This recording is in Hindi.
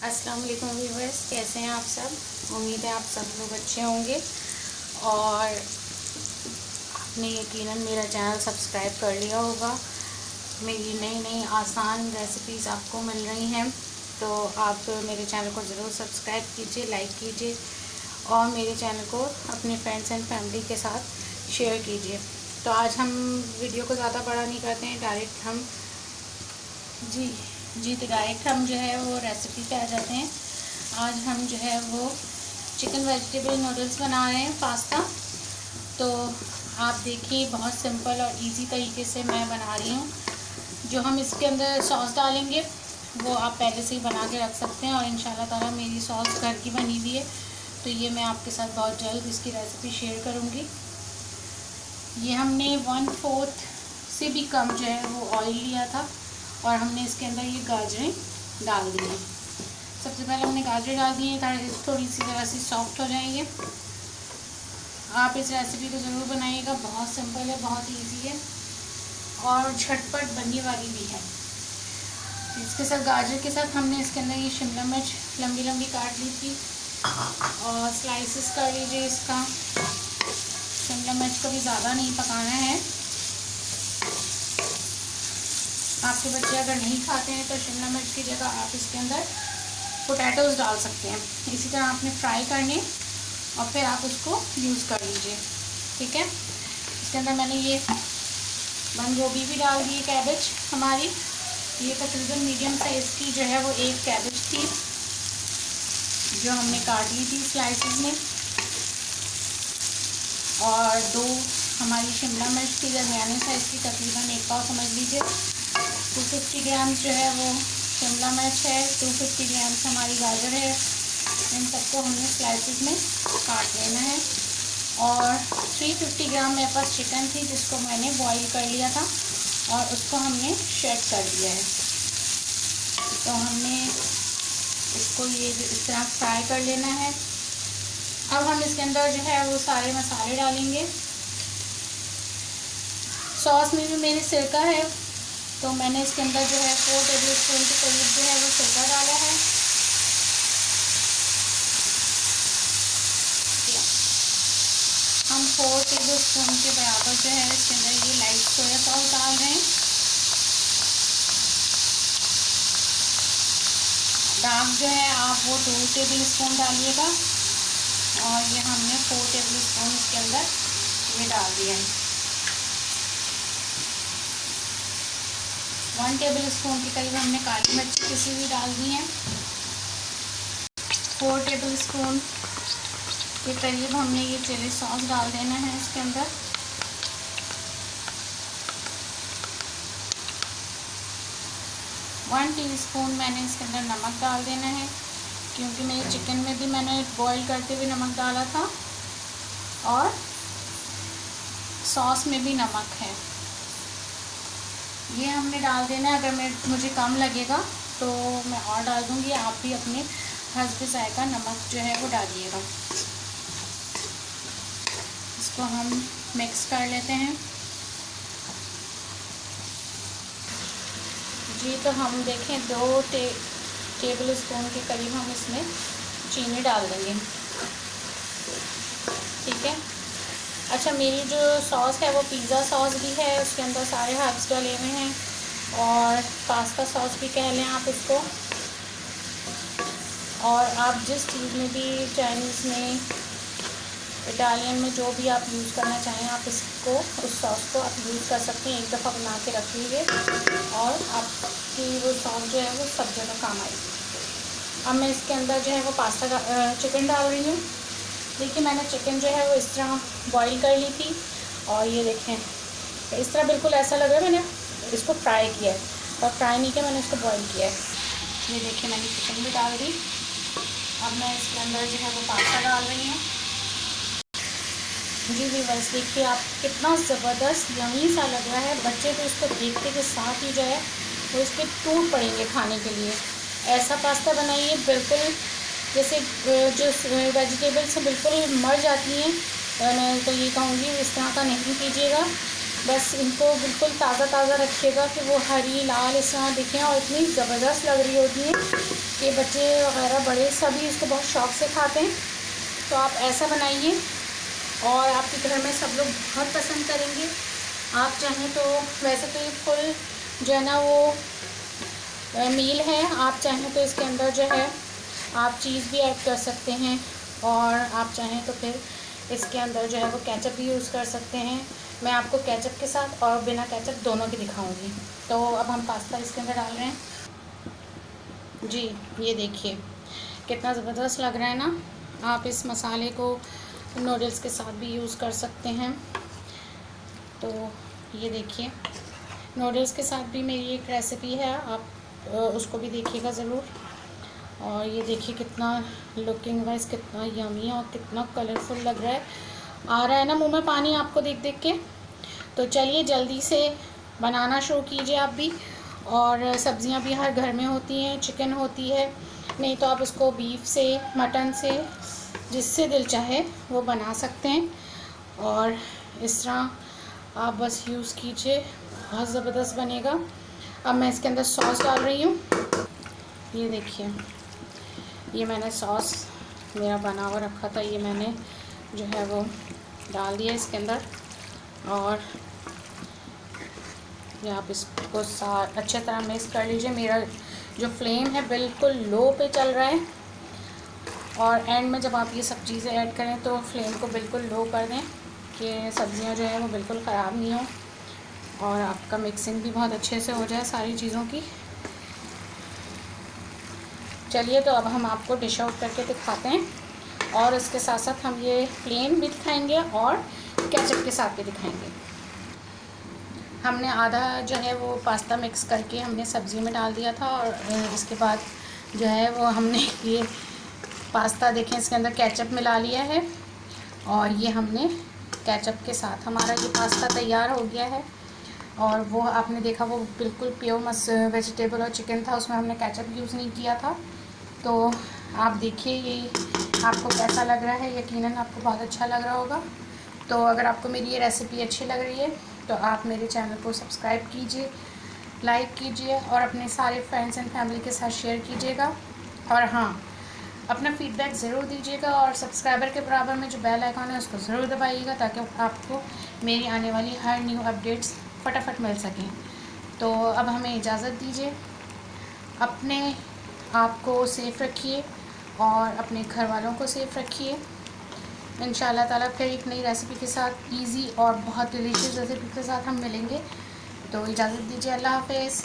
अस्सलाम वालेकुम व्यूअर्स, कैसे हैं आप सब। उम्मीद है आप सब लोग अच्छे होंगे और आपने यकीनन मेरा चैनल सब्सक्राइब कर लिया होगा। मेरी नई नई आसान रेसिपीज़ आपको मिल रही हैं, तो आप मेरे चैनल को ज़रूर सब्सक्राइब कीजिए, लाइक कीजिए और मेरे चैनल को अपने फ्रेंड्स एंड फैमिली के साथ शेयर कीजिए। तो आज हम वीडियो को ज़्यादा बड़ा नहीं करते हैं, डायरेक्ट हम डायरेक्ट हम जो है वो रेसिपी पे आ जाते हैं। आज हम जो है वो चिकन वेजिटेबल नूडल्स बना रहे हैं, पास्ता। तो आप देखिए, बहुत सिंपल और इजी तरीके से मैं बना रही हूँ। जो हम इसके अंदर सॉस डालेंगे वो आप पहले से ही बना के रख सकते हैं और इंशाल्लाह ताला मेरी सॉस घर की बनी हुई है, तो ये मैं आपके साथ बहुत जल्द इसकी रेसिपी शेयर करूँगी। ये हमने 1/4 से भी कम जो है वो ऑयल लिया था और हमने इसके अंदर ये गाजरें डाल दी हैं। सबसे पहले हमने गाजरें डाल दी हैं ताकि थोड़ी सी तरह से सॉफ्ट हो जाएंगे। आप इस रेसिपी को ज़रूर बनाइएगा, बहुत सिंपल है, बहुत इजी है और झटपट बनने वाली भी है। इसके साथ गाजर के साथ हमने इसके अंदर ये शिमला मिर्च लंबी लंबी काट ली थी और स्लाइसिस कर लीजिए इसका। शिमला मिर्च को भी ज़्यादा नहीं पकाना है। आपके बच्चे अगर नहीं खाते हैं तो शिमला मिर्च की जगह आप इसके अंदर पोटैटोज़ डाल सकते हैं। इसी तरह आपने फ्राई करने और फिर आप उसको यूज़ कर लीजिए, ठीक है। इसके अंदर मैंने ये बंद गोभी भी डाल दी, कैबेज हमारी, ये तकरीबन मीडियम साइज़ की जो है वो एक कैबेज थी जो हमने काट ली थी स्लाइसिस में, और 2 हमारी शिमला मिर्च की दरमियाने साइज़ की, तकरीबन 1 पाव समझ लीजिए। 250 ग्राम जो है वो शिमला मिर्च है, 250 ग्राम हमारी गाजर है। इन सबको हमने स्लाइसिस में काट लेना है। और 350 ग्राम मेरे पास चिकन थी जिसको मैंने बॉईल कर लिया था और उसको हमने शेड कर दिया है। तो हमने इसको ये इस तरह फ्राई कर लेना है। अब हम इसके अंदर जो है वो सारे मसाले डालेंगे। सॉस में भी मेरे सिरका है, तो मैंने इसके अंदर जो है 4 टेबल स्पून के करीब जो है वो सिरका डाला है। हम 4 टेबल स्पून के बराबर जो है इसके अंदर ये लाइट सोया सॉस डाल रहे हैं। डार्क जो है आप वो 2 टेबल स्पून डालिएगा और ये हमने 4 टेबल स्पून इसके अंदर ये डाल दिया है। 1 टेबल स्पून के करीब हमने काली मिर्च पिसी हुई डाल दी है। 4 टेबल स्पून के करीब हमने ये चिली सॉस डाल देना है इसके अंदर। 1 टीस्पून मैंने इसके अंदर नमक डाल देना है, क्योंकि मेरे चिकन में भी मैंने बॉईल करते हुए नमक डाला था और सॉस में भी नमक है। ये हमने डाल देना है। अगर मुझे कम लगेगा तो मैं और डाल दूँगी, आप भी अपने हस्ब जायका नमक जो है वो डालिएगा। इसको हम मिक्स कर लेते हैं जी। तो हम देखें 2 टेबल स्पून के करीब हम इसमें चीनी डाल देंगे, ठीक है। अच्छा, मेरी जो सॉस है वो पिज़्ज़ा सॉस भी है, उसके अंदर सारे हर्ब्स डाले हुए हैं और पास्ता सॉस भी कह लें आप इसको। और आप जिस चीज़ में भी, चाइनीज़ में, इटालियन में, जो भी आप यूज़ करना चाहें आप इसको, उस सॉस को आप यूज़ कर सकते हैं। एक दफ़ा बना के रख लीजिए और आपकी वो सॉस जो है वो सब जगह काम आएगी। अब मैं इसके अंदर जो है वो चिकन डाल रही हूँ। देखिए, मैंने चिकन जो है वो इस तरह बॉईल कर ली थी और ये देखें इस तरह बिल्कुल ऐसा लग रहा है मैंने इसको फ्राई किया है, और फ्राई नहीं किया, मैंने इसको बॉईल किया है। ये देखिए, मैंने चिकन भी डाल दी। अब मैं इसके अंदर जो है वो पास्ता डाल रही हूँ जी। बस देखिए आप, कितना ज़बरदस्त यम्मी सा लग रहा है। बच्चे तो इसको देखते के साथ ही जो है वो इस पर टूट पड़ेंगे खाने के लिए। ऐसा पास्ता बनाइए बिल्कुल जैसे जो वेजिटेबल्स बिल्कुल मर जाती हैं। मैं तो ये कहूँगी इस तरह का नहीं कीजिएगा, बस इनको बिल्कुल ताज़ा ताज़ा रखिएगा कि वो हरी लाल इस तरह दिखें, और इतनी ज़बरदस्त लग रही होती हैं कि बच्चे वगैरह बड़े सभी इसको बहुत शौक़ से खाते हैं। तो आप ऐसा बनाइए और आपके घर में सब लोग बहुत पसंद करेंगे। आप चाहें तो वैसे तो ये फुल जो है ना वो मील है, आप चाहें तो इसके अंदर जो है आप चीज़ भी ऐड कर सकते हैं, और आप चाहें तो फिर इसके अंदर जो है वो केचप भी यूज़ कर सकते हैं। मैं आपको केचप के साथ और बिना केचप दोनों की दिखाऊंगी। तो अब हम पास्ता इसके अंदर डाल रहे हैं जी। ये देखिए कितना ज़बरदस्त लग रहा है ना। आप इस मसाले को नूडल्स के साथ भी यूज़ कर सकते हैं। तो ये देखिए नूडल्स के साथ भी मेरी एक रेसिपी है, आप उसको भी देखिएगा ज़रूर। और ये देखिए कितना लुकिंग वाइज कितना यमी और कितना कलरफुल लग रहा है। आ रहा है ना मुंह में पानी आपको देख देख के। तो चलिए जल्दी से बनाना शुरू कीजिए आप भी। और सब्ज़ियां भी हर घर में होती हैं, चिकन होती है, नहीं तो आप इसको बीफ से मटन से जिससे दिल चाहे वो बना सकते हैं। और इस तरह आप बस यूज़ कीजिए, बहुत ज़बरदस्त बनेगा। अब मैं इसके अंदर सॉस डाल रही हूँ। ये देखिए ये मैंने सॉस मेरा बना हुआ रखा था, ये मैंने जो है वो डाल दिया इसके अंदर। और ये आप इसको अच्छे तरह मिक्स कर लीजिए। मेरा जो फ्लेम है बिल्कुल लो पे चल रहा है। और एंड में जब आप ये सब चीज़ें ऐड करें तो फ्लेम को बिल्कुल लो कर दें कि सब्ज़ियां जो है वो बिल्कुल ख़राब नहीं हो, और आपका मिक्सिंग भी बहुत अच्छे से हो जाए सारी चीज़ों की। चलिए तो अब हम आपको डिश आउट करके दिखाते हैं, और इसके साथ साथ हम ये प्लेन भी दिखाएंगे और केचप के साथ भी दिखाएंगे। हमने आधा जो है वो पास्ता मिक्स करके हमने सब्ज़ी में डाल दिया था, और इसके बाद जो है वो हमने ये पास्ता देखें इसके अंदर केचप मिला लिया है, और ये हमने केचप के साथ हमारा ये पास्ता तैयार हो गया है। और वो आपने देखा वो बिल्कुल प्योर वेजिटेबल और चिकन था, उसमें हमने केचप यूज़ नहीं किया था। तो आप देखिए ये आपको कैसा लग रहा है, यकीनन आपको बहुत अच्छा लग रहा होगा। तो अगर आपको मेरी ये रेसिपी अच्छी लग रही है तो आप मेरे चैनल को सब्सक्राइब कीजिए, लाइक कीजिए, और अपने सारे फ्रेंड्स एंड फैमिली के साथ शेयर कीजिएगा। और हाँ, अपना फीडबैक ज़रूर दीजिएगा, और सब्सक्राइबर के बराबर में जो बेल आइकॉन है उसको ज़रूर दबाइएगा, ताकि आपको मेरी आने वाली हर न्यू अपडेट्स फटाफट मिल सकें। तो अब हमें इजाज़त दीजिए, अपने आप को सेफ़ रखिए और अपने घर वालों को सेफ़ रखिए। इंशाल्लाह ताला फिर एक नई रेसिपी के साथ, इजी और बहुत डिलीशियस रेसिपी के साथ हम मिलेंगे। तो इजाज़त दीजिए, अल्लाह हाफ़िज़।